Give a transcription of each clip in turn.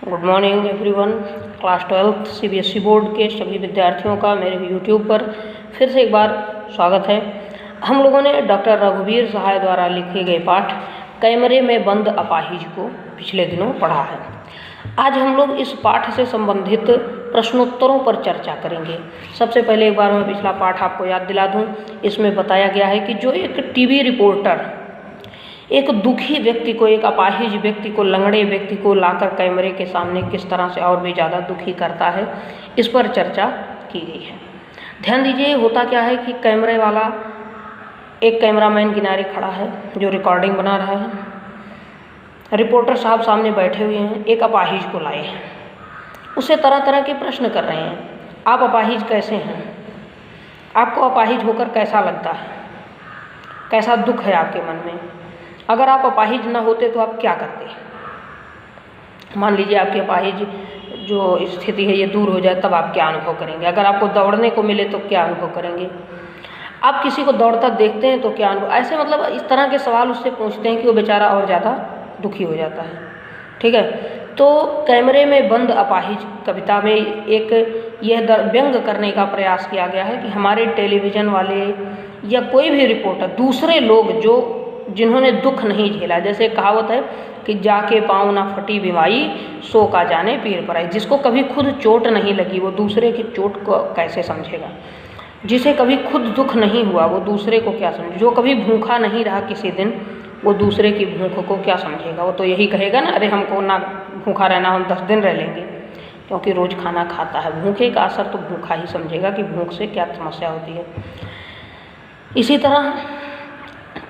Good morning everyone. Class 12 CBSE board के सभी विद्यार्थियों का मेरे यूट्यूब पर फिर से एक बार स्वागत है। हम लोगों ने डॉक्टर रघुवीर सहाय द्वारा लिखे गए पाठ कैमरे में बंद अपाहिज को पिछले दिनों पढ़ा है। आज हम लोग इस पाठ से संबंधित प्रश्नोत्तरों पर चर्चा करेंगे। सबसे पहले एक बार मैं पिछला पाठ आपको याद दिला दूं। इसमें बताया गया है कि जो एक टीवी रिपोर्टर एक दुखी व्यक्ति को, एक अपाहिज व्यक्ति को, लंगड़े व्यक्ति को लाकर कैमरे के सामने किस तरह से और भी ज़्यादा दुखी करता है, इस पर चर्चा की गई है। ध्यान दीजिए, होता क्या है कि कैमरे वाला एक कैमरामैन किनारे खड़ा है जो रिकॉर्डिंग बना रहा है। रिपोर्टर साहब सामने बैठे हुए हैं, एक अपाहिज को लाए हैं, उससे तरह तरह के प्रश्न कर रहे हैं। आप अपाहिज कैसे हैं? आपको अपाहिज होकर कैसा लगता है? कैसा दुख है आपके मन में? अगर आप अपाहिज न होते तो आप क्या करते? मान लीजिए आपकी अपाहिज जो स्थिति है ये दूर हो जाए, तब आप क्या अनुभव करेंगे? अगर आपको दौड़ने को मिले तो क्या अनुभव करेंगे? आप किसी को दौड़ता देखते हैं तो क्या अनुभव? ऐसे मतलब इस तरह के सवाल उससे पूछते हैं कि वो बेचारा और ज़्यादा दुखी हो जाता है। ठीक है, तो कैमरे में बंद अपाहिज कविता में एक यह व्यंग करने का प्रयास किया गया है कि हमारे टेलीविज़न वाले या कोई भी रिपोर्टर, दूसरे लोग जो जिन्होंने दुख नहीं झेला, जैसे कहावत है कि जाके पाँव ना फटी बीमारी सो का जाने पीर पर आई। जिसको कभी खुद चोट नहीं लगी वो दूसरे की चोट को कैसे समझेगा? जिसे कभी खुद दुख नहीं हुआ वो दूसरे को क्या समझे? जो कभी भूखा नहीं रहा किसी दिन वो दूसरे की भूख को क्या समझेगा? वो तो यही कहेगा ना, अरे हमको ना भूखा रहना, हम 10 दिन रह लेंगे, क्योंकि रोज़ खाना खाता है। भूखे का असर तो भूखा ही समझेगा कि भूख से क्या समस्या होती है। इसी तरह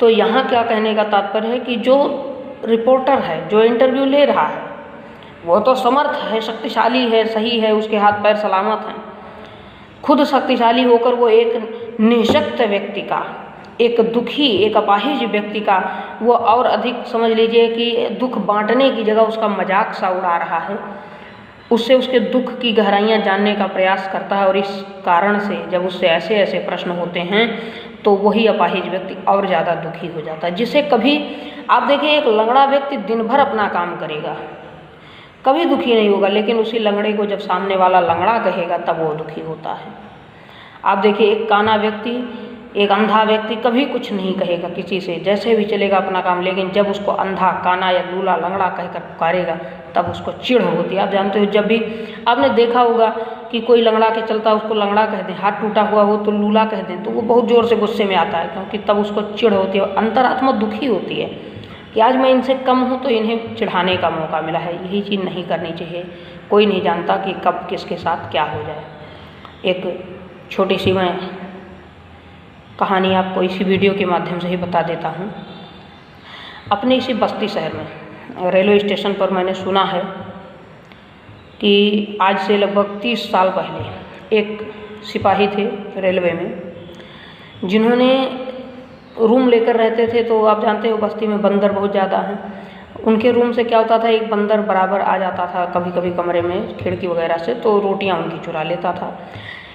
तो यहाँ क्या कहने का तात्पर्य है कि जो रिपोर्टर है, जो इंटरव्यू ले रहा है, वो तो समर्थ है, शक्तिशाली है, सही है, उसके हाथ पैर सलामत हैं। खुद शक्तिशाली होकर वो एक निःशक्त व्यक्ति का, एक दुखी, एक अपाहिज व्यक्ति का वो और अधिक समझ लीजिए कि दुख बांटने की जगह उसका मजाक सा उड़ा रहा है, उससे उसके दुख की गहराइयाँ जानने का प्रयास करता है। और इस कारण से जब उससे ऐसे ऐसे प्रश्न होते हैं तो वही अपाहिज व्यक्ति और ज़्यादा दुखी हो जाता है। जिसे कभी आप देखिए, एक लंगड़ा व्यक्ति दिन भर अपना काम करेगा, कभी दुखी नहीं होगा, लेकिन उसी लंगड़े को जब सामने वाला लंगड़ा कहेगा तब वो दुखी होता है। आप देखिए, एक काना व्यक्ति, एक अंधा व्यक्ति कभी कुछ नहीं कहेगा किसी से, जैसे भी चलेगा अपना काम, लेकिन जब उसको अंधा, काना या लूला, लंगड़ा कहकर पुकारेगा तब उसको चिढ़ होती है। आप जानते हो, जब भी आपने देखा होगा कि कोई लंगड़ा के चलता उसको लंगड़ा कह दें, हाथ टूटा हुआ हो तो लूला कह दें, तो वो बहुत ज़ोर से गुस्से में आता है, क्योंकि तब उसको चिढ़ होती है, अंतरात्मा दुखी होती है कि आज मैं इनसे कम हूँ तो इन्हें चिढ़ाने का मौका मिला है। यही चीज़ नहीं करनी चाहिए। कोई नहीं जानता कि कब किसके साथ क्या हो जाए। एक छोटी सी मैं कहानी आपको इसी वीडियो के माध्यम से ही बता देता हूँ। अपने इसी बस्ती शहर में रेलवे स्टेशन पर मैंने सुना है कि आज से लगभग 30 साल पहले एक सिपाही थे रेलवे में, जिन्होंने रूम लेकर रहते थे। तो आप जानते हो बस्ती में बंदर बहुत ज़्यादा हैं। उनके रूम से क्या होता था, एक बंदर बराबर आ जाता था कभी कभी कमरे में खिड़की वगैरह से, तो रोटियां उनकी चुरा लेता था।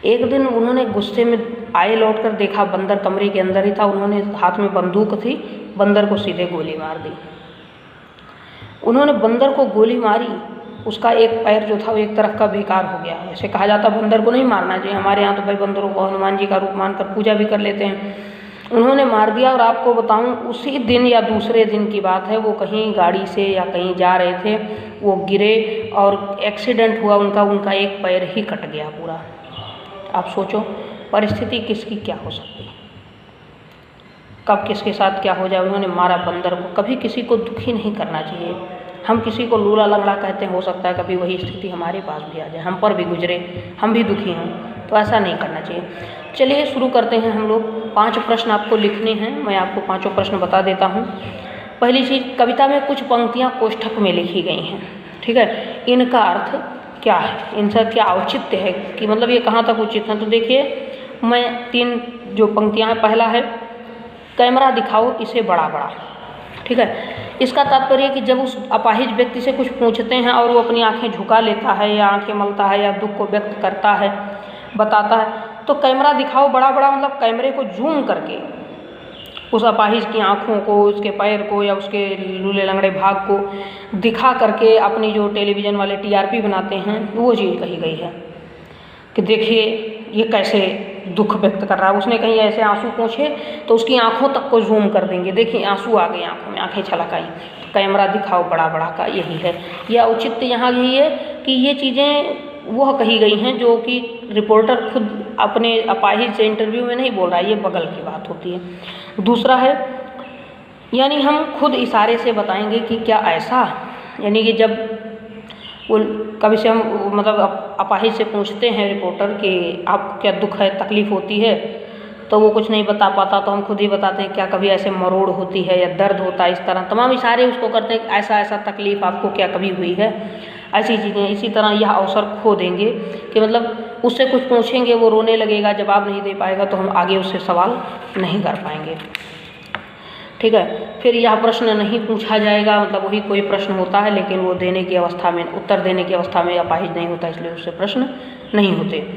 एक दिन उन्होंने गुस्से में आए, लौट कर देखा बंदर कमरे के अंदर ही था। उन्होंने हाथ में बंदूक थी, बंदर को सीधे गोली मार दी। उन्होंने बंदर को गोली मारी, उसका एक पैर जो था वो एक तरफ का बेकार हो गया। ऐसे कहा जाता बंदर को नहीं मारना चाहिए, हमारे यहाँ तो भाई बंदरों को हनुमान जी का रूप मानकर पूजा भी कर लेते हैं। उन्होंने मार दिया। और आपको बताऊं, उसी दिन या दूसरे दिन की बात है, वो कहीं गाड़ी से या कहीं जा रहे थे, वो गिरे और एक्सीडेंट हुआ उनका एक पैर ही कट गया पूरा। आप सोचो परिस्थिति किसकी क्या हो सकती है, कब किसके साथ क्या हो जाए। उन्होंने मारा बंदर को। कभी किसी को दुखी नहीं करना चाहिए। हम किसी को लूला लंगड़ा कहते हैं, हो सकता है कभी वही स्थिति हमारे पास भी आ जाए, हम पर भी गुजरे, हम भी दुखी हों, तो ऐसा नहीं करना चाहिए। चलिए शुरू करते हैं हम लोग। 5 प्रश्न आपको लिखने हैं, मैं आपको 5 प्रश्न बता देता हूँ। पहली चीज़, कविता में कुछ पंक्तियाँ कोष्ठक में लिखी गई हैं, ठीक है, इनका अर्थ क्या है, इनका क्या औचित्य है, कि मतलब ये कहाँ तक उचित है। तो देखिए, मैं 3 जो पंक्तियाँ हैं, पहला है कैमरा दिखाओ इसे बड़ा बड़ा, ठीक है। इसका तात्पर्य कि जब उस अपाहिज व्यक्ति से कुछ पूछते हैं और वो अपनी आंखें झुका लेता है या आंखें मलता है या दुख को व्यक्त करता है, बताता है, तो कैमरा दिखाओ बड़ा बड़ा, मतलब कैमरे को जूम करके उस अपाहिज की आँखों को, उसके पैर को या उसके लूले लंगड़े भाग को दिखा करके अपनी जो टेलीविज़न वाले टीआरपी बनाते हैं वो चीज़ कही गई है कि देखिए ये कैसे दुख व्यक्त कर रहा है। उसने कहीं ऐसे आंसू पोंछे तो उसकी आंखों तक को जूम कर देंगे, देखिए आंसू आ गए आंखों में, आंखें छलक आई, तो कैमरा दिखाओ बड़ा बड़ा का, यही है। या औचित्य यहाँ यही है कि ये चीज़ें वह कही गई हैं जो कि रिपोर्टर खुद अपने अपाहिज से इंटरव्यू में नहीं बोल रहा है, ये बगल की बात होती है। दूसरा है, यानी हम खुद इशारे से बताएंगे कि क्या ऐसा, यानी कि जब वो कभी से हम मतलब अपाहिज से पूछते हैं रिपोर्टर कि आपको क्या दुख है, तकलीफ़ होती है, तो वो कुछ नहीं बता पाता तो हम खुद ही बताते हैं क्या कभी ऐसे मरोड़ होती है या दर्द होता है, इस तरह तमाम इशारे उसको करते हैं कि ऐसा ऐसा तकलीफ़ आपको क्या कभी हुई है, ऐसी चीज़ें। इसी तरह यह अवसर खो देंगे कि मतलब उससे कुछ पूछेंगे, वो रोने लगेगा, जवाब नहीं दे पाएगा तो हम आगे उससे सवाल नहीं कर पाएंगे, ठीक है। फिर यह प्रश्न नहीं पूछा जाएगा, मतलब वही कोई प्रश्न होता है लेकिन वो देने की अवस्था में, उत्तर देने की अवस्था में अपाहिज नहीं होता, इसलिए उससे प्रश्न नहीं होते।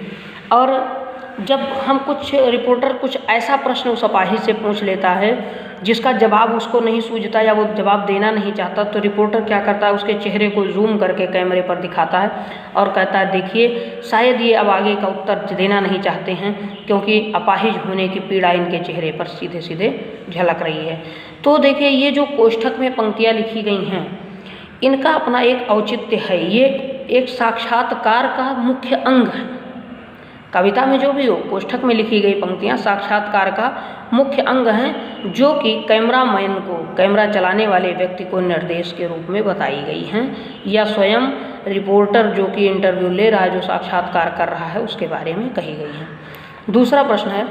और जब हम कुछ रिपोर्टर कुछ ऐसा प्रश्न उस अपाहिज से पूछ लेता है जिसका जवाब उसको नहीं सूझता या वो जवाब देना नहीं चाहता, तो रिपोर्टर क्या करता है, उसके चेहरे को जूम करके कैमरे पर दिखाता है और कहता है देखिए शायद ये अब आगे का उत्तर देना नहीं चाहते हैं क्योंकि अपाहिज होने की पीड़ा इनके चेहरे पर सीधे सीधे झलक रही है। तो देखिए ये जो कोष्ठक में पंक्तियाँ लिखी गई हैं इनका अपना एक औचित्य है, ये एक साक्षात्कार का मुख्य अंग है। कविता में जो भी हो, कोष्ठक में लिखी गई पंक्तियाँ साक्षात्कार का मुख्य अंग हैं जो कि कैमरामैन को, कैमरा चलाने वाले व्यक्ति को निर्देश के रूप में बताई गई हैं या स्वयं रिपोर्टर जो कि इंटरव्यू ले रहा है, जो साक्षात्कार कर रहा है, उसके बारे में कही गई हैं। दूसरा प्रश्न है,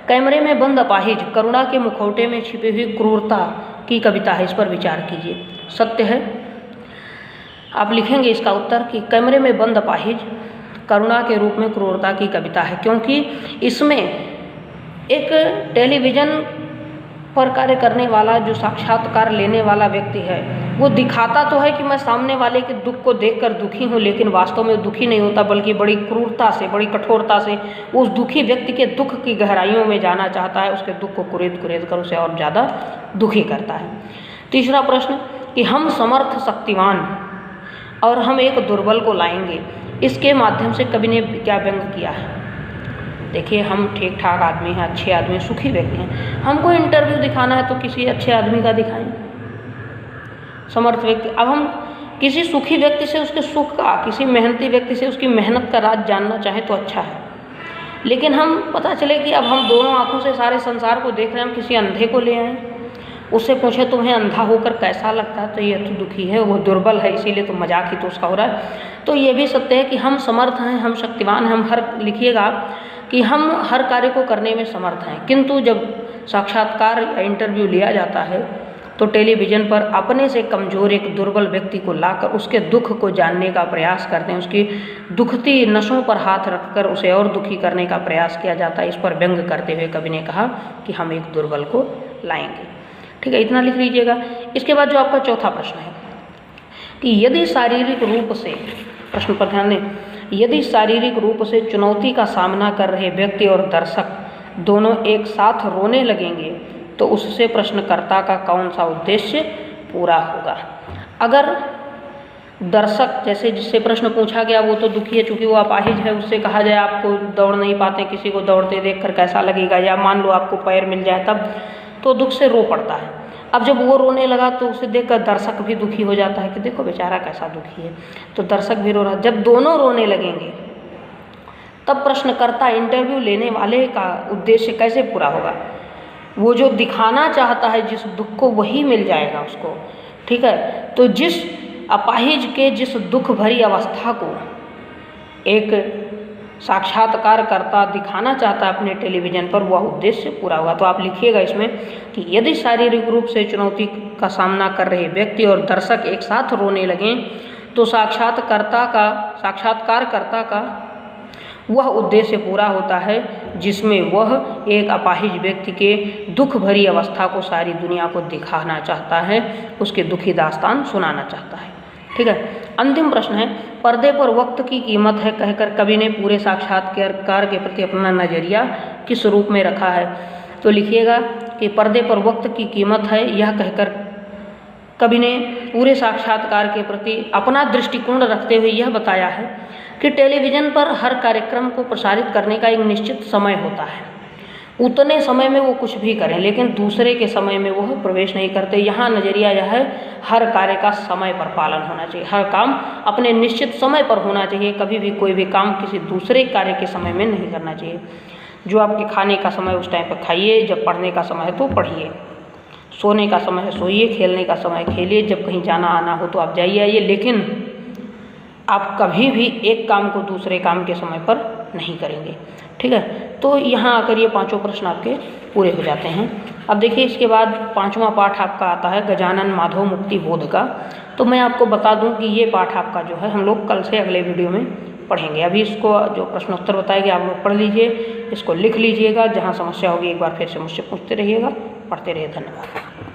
कैमरे में बंद अपाहिज करुणा के मुखौटे में छिपी हुई क्रूरता की कविता है, इस पर विचार कीजिए। सत्य है, आप लिखेंगे इसका उत्तर कि कैमरे में बंद अपाहिज करुणा के रूप में क्रूरता की कविता है, क्योंकि इसमें एक टेलीविज़न पर कार्य करने वाला जो साक्षात्कार लेने वाला व्यक्ति है वो दिखाता तो है कि मैं सामने वाले के दुख को देखकर दुखी हूँ, लेकिन वास्तव में दुखी नहीं होता बल्कि बड़ी क्रूरता से, बड़ी कठोरता से उस दुखी व्यक्ति के दुख की गहराइयों में जाना चाहता है, उसके दुख को कुरेद कुरेद कर उसे और ज़्यादा दुखी करता है। तीसरा प्रश्न कि हम समर्थ शक्तिवान और हम एक दुर्बल को लाएंगे, इसके माध्यम से कवि ने क्या व्यंग किया है। देखिए हम ठीक ठाक आदमी हैं, अच्छे आदमी, सुखी व्यक्ति हैं, हमको इंटरव्यू दिखाना है तो किसी अच्छे आदमी का दिखाएं, समर्थ व्यक्ति। अब हम किसी सुखी व्यक्ति से उसके सुख का, किसी मेहनती व्यक्ति से उसकी मेहनत का राज जानना चाहें तो अच्छा है, लेकिन हम पता चले कि अब हम दोनों आँखों से सारे संसार को देख रहे हैं, हम किसी अंधे को ले आएँ, उससे पूछे तुम्हें अंधा होकर कैसा लगता है, तो ये तो दुखी है, वो दुर्बल है, इसीलिए तो मजाक ही तो उसका हो रहा है। तो ये भी सत्य है कि हम समर्थ हैं, हम शक्तिवान हैं, हम हर, लिखिएगा कि हम हर कार्य को करने में समर्थ हैं, किंतु जब साक्षात्कार या इंटरव्यू लिया जाता है तो टेलीविज़न पर अपने से कमज़ोर एक दुर्बल व्यक्ति को लाकर उसके दुख को जानने का प्रयास करते हैं, उसकी दुखती नसों पर हाथ रखकर उसे और दुखी करने का प्रयास किया जाता है। इस पर व्यंग करते हुए कवि ने कहा कि हम एक दुर्बल को लाएंगे, ठीक है, इतना लिख लीजिएगा। इसके बाद जो आपका चौथा प्रश्न है कि यदि शारीरिक रूप से, प्रश्न पर ध्यान दें, यदि शारीरिक रूप से चुनौती का सामना कर रहे व्यक्ति और दर्शक दोनों एक साथ रोने लगेंगे तो उससे प्रश्नकर्ता का कौन सा उद्देश्य पूरा होगा। अगर दर्शक, जैसे जिससे प्रश्न पूछा गया वो तो दुखी है, चूंकि वो अपाहिज है, उससे कहा जाए आपको दौड़ नहीं पाते, किसी को दौड़ते देखकर कैसा लगेगा, या मान लो आपको पैर मिल जाए तब, तो दुख से रो पड़ता है। अब जब वो रोने लगा तो उसे देखकर दर्शक भी दुखी हो जाता है कि देखो बेचारा कैसा दुखी है, तो दर्शक भी रो रहा। जब दोनों रोने लगेंगे तब प्रश्नकर्ता, इंटरव्यू लेने वाले का उद्देश्य कैसे पूरा होगा। वो जो दिखाना चाहता है जिस दुख को, वही मिल जाएगा उसको, ठीक है। तो जिस अपाहिज के जिस दुख भरी अवस्था को एक साक्षात्कारकर्ता दिखाना चाहता है अपने टेलीविज़न पर, वह उद्देश्य पूरा होगा। तो आप लिखिएगा इसमें कि यदि शारीरिक रूप से चुनौती का सामना कर रहे व्यक्ति और दर्शक एक साथ रोने लगें तो साक्षात्कारकर्ता का वह उद्देश्य पूरा होता है जिसमें वह एक अपाहिज व्यक्ति के दुख भरी अवस्था को सारी दुनिया को दिखाना चाहता है, उसके दुखी दास्तान सुनाना चाहता है, ठीक है। अंतिम प्रश्न है, पर्दे पर वक्त की कीमत है कहकर कवि ने पूरे साक्षात्कार के प्रति अपना नज़रिया किस रूप में रखा है। तो लिखिएगा कि पर्दे पर वक्त की कीमत है, यह कहकर कवि ने पूरे साक्षात्कार के प्रति अपना दृष्टिकोण रखते हुए यह बताया है कि टेलीविज़न पर हर कार्यक्रम को प्रसारित करने का एक निश्चित समय होता है। उतने समय में वो कुछ भी करें, लेकिन दूसरे के समय में वह प्रवेश नहीं करते। यहाँ नज़रिया यह है, हर कार्य का समय पर पालन होना चाहिए, हर काम अपने निश्चित समय पर होना चाहिए। कभी भी कोई भी काम किसी दूसरे कार्य के समय में नहीं करना चाहिए। जो आपके खाने का समय उस टाइम पर खाइए, जब पढ़ने का समय है तो पढ़िए, सोने का समय है सोइए, खेलने का समय खेलिए, जब कहीं जाना आना हो तो आप जाइए आइए, लेकिन आप कभी भी एक काम को दूसरे काम के समय पर नहीं करेंगे। ठीक है, तो यहाँ आकर ये पांचों प्रश्न आपके पूरे हो जाते हैं। अब देखिए इसके बाद पांचवा पाठ आपका आता है गजानन माधव मुक्ति बोध का। तो मैं आपको बता दूं कि ये पाठ आपका जो है हम लोग कल से अगले वीडियो में पढ़ेंगे। अभी इसको जो प्रश्नोत्तर बताएंगे आप लोग पढ़ लीजिए, इसको लिख लीजिएगा, जहाँ समस्या होगी एक बार फिर से मुझसे पूछते रहिएगा। पढ़ते रहिए, धन्यवाद।